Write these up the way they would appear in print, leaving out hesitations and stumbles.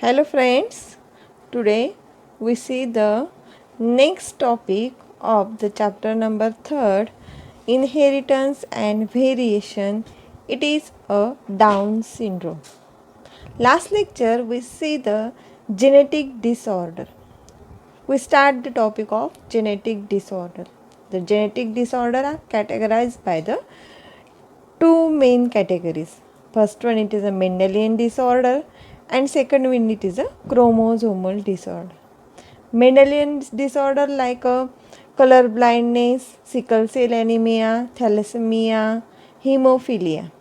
Hello friends, today we see the next topic of the chapter number 3, Inheritance and Variation. It is a Down syndrome. Last lecture we see the genetic disorder. We start the topic of genetic disorder. The genetic disorder are categorized by the two main categories. First one, it is a Mendelian disorder, and second one, it is a chromosomal disorder. Mendelian disorder like a color blindness, sickle cell anemia, thalassemia, hemophilia.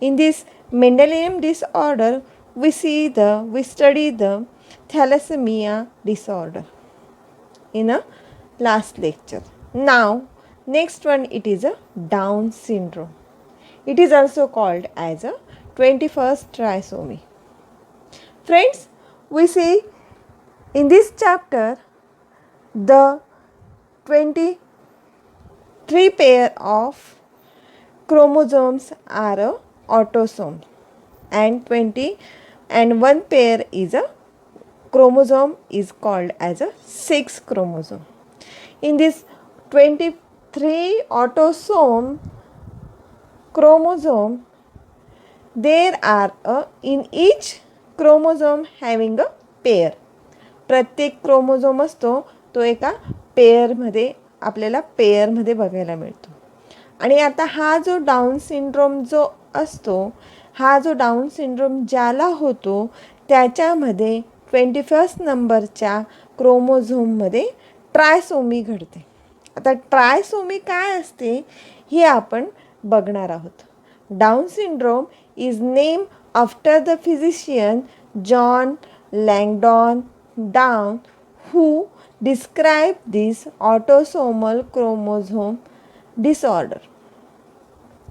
In this Mendelian disorder, we study the thalassemia disorder in a last lecture. Now, next one, it is a Down syndrome. It is also called as a 21st trisomy. Friends, we see in this chapter the 23 pair of chromosomes are a autosome and one pair is a chromosome is called as a sex chromosome. In this 23 autosome chromosome, there are in each chromosome having a pair. प्रत्येक chromosome असतो तो एका पेअरमध्ये आपल्याला पेअरमध्ये बघायला मिळतो. आणि आता हा जो डाऊन सिंड्रोम जो असतो, हा जो डाऊन सिंड्रोम ज्याला होतो त्याच्यामध्ये 21st नंबरच्या क्रोमोझोममध्ये ट्रायसोमी घडते. आता ट्रायसोमी काय असते हे आपण बघणार आहोत. Down syndrome is name after the physician John Langdon Down who described this autosomal chromosome disorder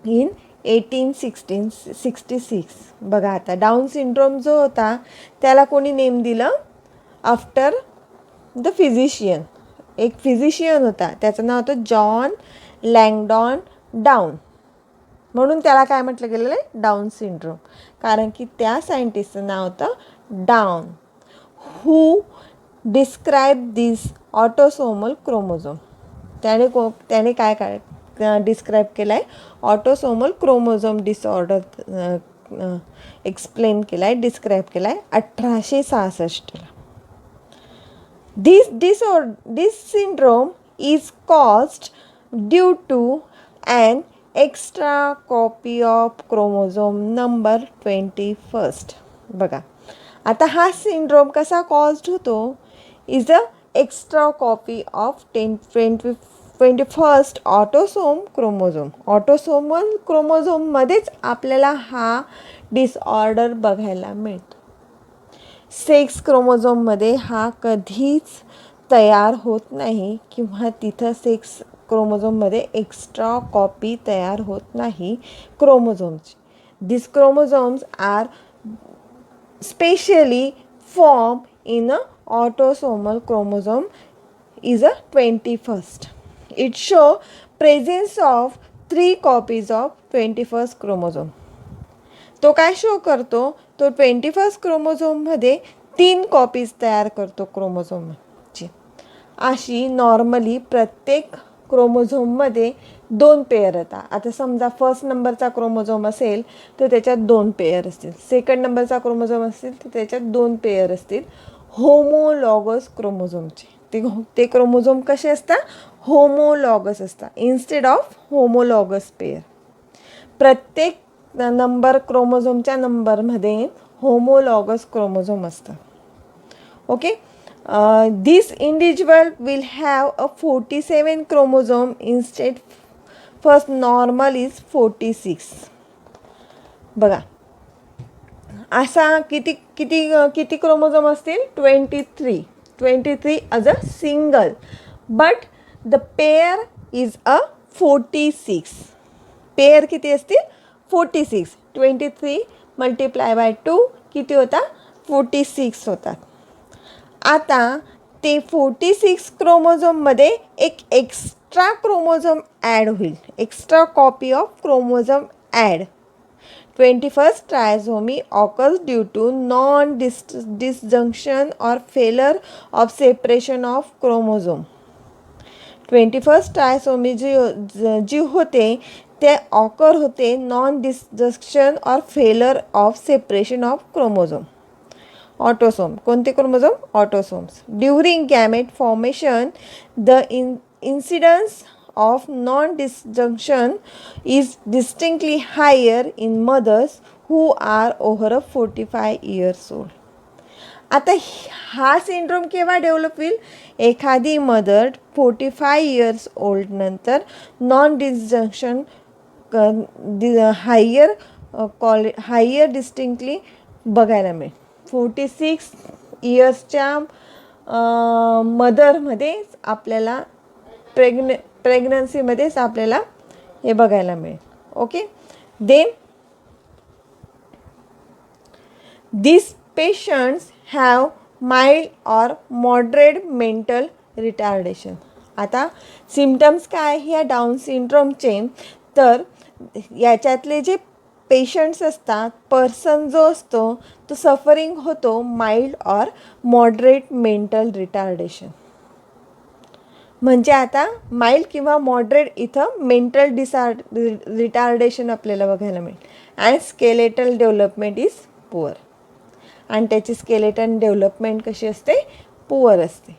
in 1866. बघा आता डाऊन सिंड्रोम जो होता त्याला कोणी नेम दिलं? After the physician. एक फिजिशियन होता, त्याचं नाव होतं जॉन लँगडॉन डाऊन. म्हणून त्याला काय म्हटलं गेलेलं आहे? Down syndrome. कारण की त्या सायंटिस्टचं नाव होतं डाऊन, हू डिस्क्राईब दिस ऑटोसोमल क्रोमोझोम. त्याने काय डिस्क्राईब केलं आहे? ऑटोसोमल क्रोमोझोम डिसऑर्डर एक्सप्लेन केला आहे, डिस्क्राईब केला आहे 1866ला. This syndrome is caused due to an extra copy of chromosome number 21st. बघा आता हा सिंड्रोम कसा कॉज्ड होतो? Is a extra copy of 21st autosome chromosome. Autosomal क्रोमोझोममध्येच आपल्याला हा डिसऑर्डर बघायला मिळतो. सेक्स क्रोमोझोममध्ये हा कधीच तयार होत नाही किंवा तिथं सेक्स क्रोमोझोममध्ये एक्स्ट्रा कॉपी तयार होत नाही क्रोमोझोमची. This chromosomes are specially form in a autosomal chromosome is a 21st. It show presence of 3 copies of 21st chromosome. तो काय शो करतो? तो 21st क्रोमोझोममध्ये 3 कॉपीज तयार करतो क्रोमोझोमची. अशी नॉर्मली प्रत्येक क्रोमोझोममध्ये 2 पेअर येतात. आता समजा फर्स्ट नंबरचा क्रोमोझोम असेल तर त्याच्यात 2 पेअर असतील. सेकंड नंबरचा क्रोमोझोम असेल तर त्याच्यात 2 पेअर असतील. होमोलॉगस क्रोमोझोमचे ते क्रोमोझोम कसे असतात? होमोलॉगस असतात इन्स्टेड ऑफ होमोलॉगस पेअर. प्रत्येक नंबर क्रोमोझोमच्या नंबरमध्ये होमोलॉगस क्रोमोझोम असतात. Okay. This individual will have a 47 chromosome instead first normal is 46. बघा असा किती किती किती क्रोमोझोम असतील? 23 as a single, but the pair is a 46. Pair किती असतील? 46. 23 मल्टिप्लाय बाय 2 किती होता? 46 होतात. आता ते 46 क्रोमोझोममध्ये एक एक्स्ट्रा क्रोमोझोम ॲड होईल. Extra copy of chromosome add. 21st trisomy occurs due to non-disjunction or failure of separation of chromosome. 21st trisomy जी होते ते ऑकर होते non disjunction or failure of separation of chromosome. Autosome कोणते chromosome? Autosomes. During gamete formation the incidence of non-disjunction is distinctly higher in mothers who are over 45 years old. आता हा syndrome केव्हा develop होईल? एखादी mother 45 years old नंतर non disjunction higher distinctly बघायला मिळेल. 46 इयर्सच्या मदरमध्येच आपल्याला प्रेग्नन्सीमध्येच आपल्याला हे बघायला मिळेल. Okay. Then this patients have mild और मॉडरेट मेंटल रिटार्डेशन. आता सिम्पटम्स काय ह्या डाऊन सिंड्रोमचे? तर याच्यातले जे पेशंट्स असतात, पर्सन जो असतो तो सफरिंग होतो माइल्ड और मॉडरेट मेंटल रिटार्डेशन. म्हणजे आता माइल्ड किंवा मॉडरेट इथं मेंटल रिटार्डेशन आपल्याला बघायला मिळेल. And skeletal development is poor. आणि त्याची स्केलेटन डेव्हलपमेंट कशी असते? पुअर असते.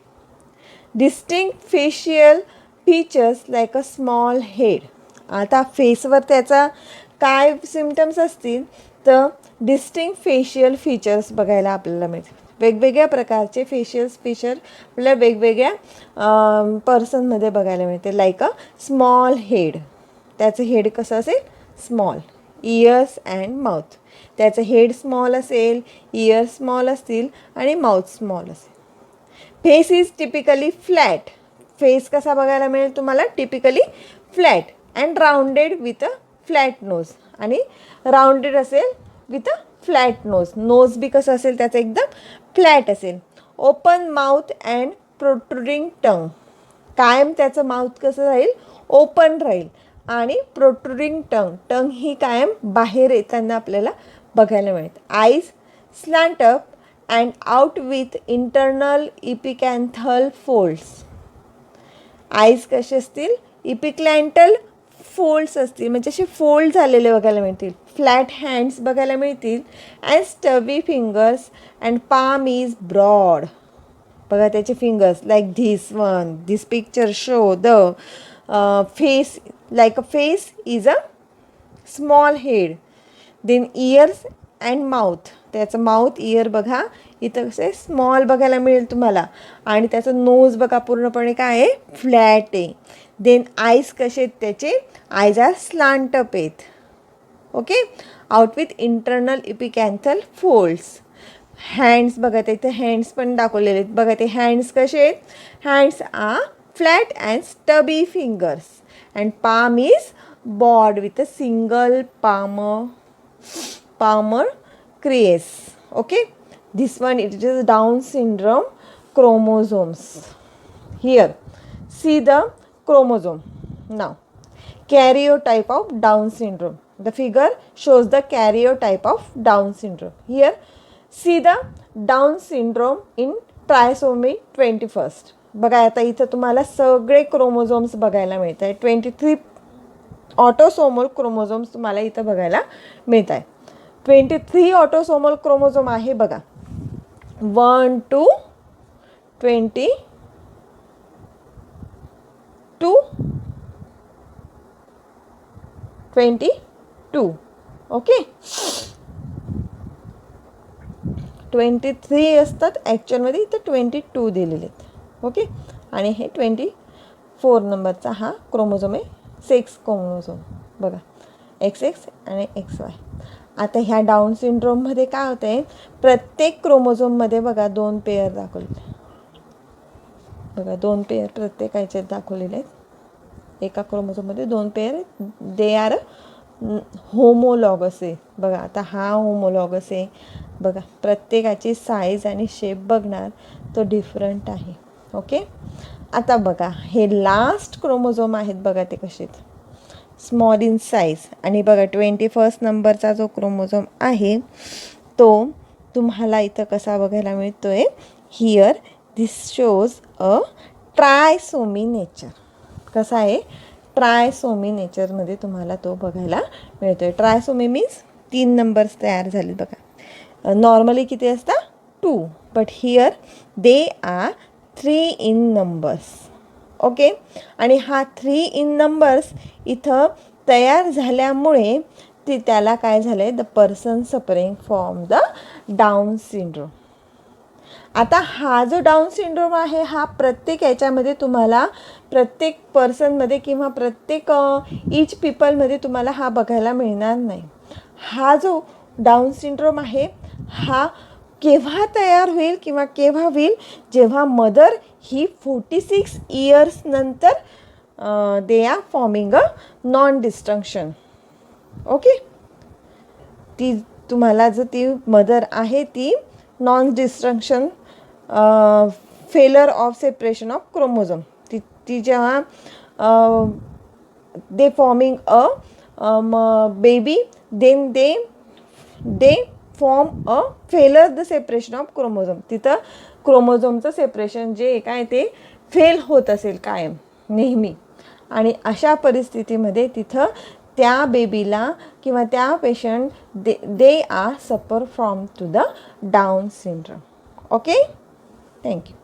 Distinct facial features like a small head. आता फेसवर त्याचा काय सिम्पटम्स असतील? तर डिस्टिंक्ट फेशियल फीचर्स बघायला आपल्याला मिळतील. वेगवेगळ्या प्रकारचे फेशियल फीचर आपल्याला वेगवेगळ्या पर्सनमध्ये बघायला मिळते. Like a small head. त्याचं हेड कसं असेल? स्मॉल. Ears and mouth. त्याचं हेड स्मॉल असेल, इयर्स स्मॉल असतील आणि माउथ स्मॉल असेल. Face is typically flat. Face कसा बघायला मिळेल तुम्हाला? Typically flat and rounded with a flat nose. आणि राउंडेड असेल with a flat nose. Nose बी कसं असेल त्याचं? एकदम फ्लॅट असेल. Open mouth and protruding tongue. कायम त्याचं माउथ कसं राहील? ओपन राहील. आणि प्रोट्रुडिंग टंग. टंग ही कायम बाहेर येताना आपल्याला बघायला मिळते. Eyes slant up and out with internal epicanthal folds. Eyes कसे असतील? इपिकॅन्थल फोल्ड्स असतील, म्हणजे असे फोल्ड झालेले बघायला मिळतील. फ्लॅट हँड्स बघायला मिळतील. And stubby fingers and palm is broad. बघा त्याचे fingers like this one. This picture show the face like a face is a small head. Then ears and mouth. त्याचं माउथ इयर बघा इथं कसे small बघायला मिळेल तुम्हाला. आणि त्याचं नोज बघा पूर्णपणे काय आहे? फ्लॅट आहे. देन आईज कसे आहेत त्याचे? आईज आर स्लांट अप आहेत. Okay. Out with internal epicanthal folds. Hands बघा इथे हँड्स पण दाखवलेले आहेत. बघा ते हँड्स कसे आहेत? Hands are flat and stubby fingers. And palm is broad with a single palmar crease. Okay. This one it is Down syndrome chromosomes. Here see the chromosome. Now karyotype of Down syndrome. The figure shows the karyotype of Down syndrome. Here see the Down syndrome in trisomy 21st. बघा आता इथं तुम्हाला सगळे chromosomes बघायला मिळत आहे. 23 autosomal chromosomes तुम्हाला इथं बघायला मिळत आहे. 23 ऑटोसोमल क्रोमोझोम आहे बघा. 1 to 22 ओके. 23 असतात ॲक्च्युअलमध्ये, इथं 22 दिलेले आहेत. ओके. आणि हे 24 नंबरचा हा क्रोमोझोम आहे. सेक्स क्रोमोझोम बघा XX आणि XY. आता ह्या डाऊन सिंड्रोममध्ये काय होतं आहे? प्रत्येक क्रोमोझोममध्ये बघा 2 पेअर दाखवलेले. बघा 2 पेअर प्रत्येक ह्याच्यात दाखवलेले आहेत. एका क्रोमोझोममध्ये 2 पेअर आहेत. दे आर होमोलॉगस आहे. बघा आता हा होमोलॉगस आहे. बघा प्रत्येकाची साईज आणि शेप बघणार तो डिफरंट आहे. ओके. आता बघा हे लास्ट क्रोमोझोम आहेत बघा ते कसे आहेत. Small in size. आणि बघा 21 नंबरचा जो क्रोमोझोम आहे तो तुम्हाला इथं कसा बघायला मिळतो आहे. Here this shows a trisomy nature. कसा आहे, ट्रायसोमी नेचरमध्ये तुम्हाला तो बघायला मिळतो आहे. ट्रायसोमी मीन्स 3 नंबर्स तयार झाले बघा. नॉर्मली किती असतात 2, but here they are 3 in numbers. Okay. आणि हा 3 इन नंबर्स इथं तयार झाल्यामुळे त्याला काय झालं आहे, the person suffering from the down syndrome. आता हा जो डाऊन सिंड्रोम आहे हा प्रत्येक याच्यामध्ये तुम्हाला प्रत्येक पर्सनमध्ये किंवा प्रत्येक ईच पीपलमध्ये तुम्हाला हा बघायला मिळणार नाही. हा जो डाऊन सिंड्रोम आहे हा केव्हा तयार होईल किंवा केव्हा होईल, जेव्हा मदर ही 46 इयर्स नंतर they are forming a non disjunction. Okay. ती तुम्हाला जर ती मदर आहे ती non destruction failure of separation of chromosome, ती जेव्हा they forming a baby then they form a failure the separation of chromosome. तिथं क्रोमोझोमचं सेपरेशन जे काय ते फेल होत असेल कायम नेहमी. आणि अशा परिस्थितीमध्ये तिथं त्या बेबीला किंवा त्या patient they are suffer from to the down syndrome. Okay. Thank you.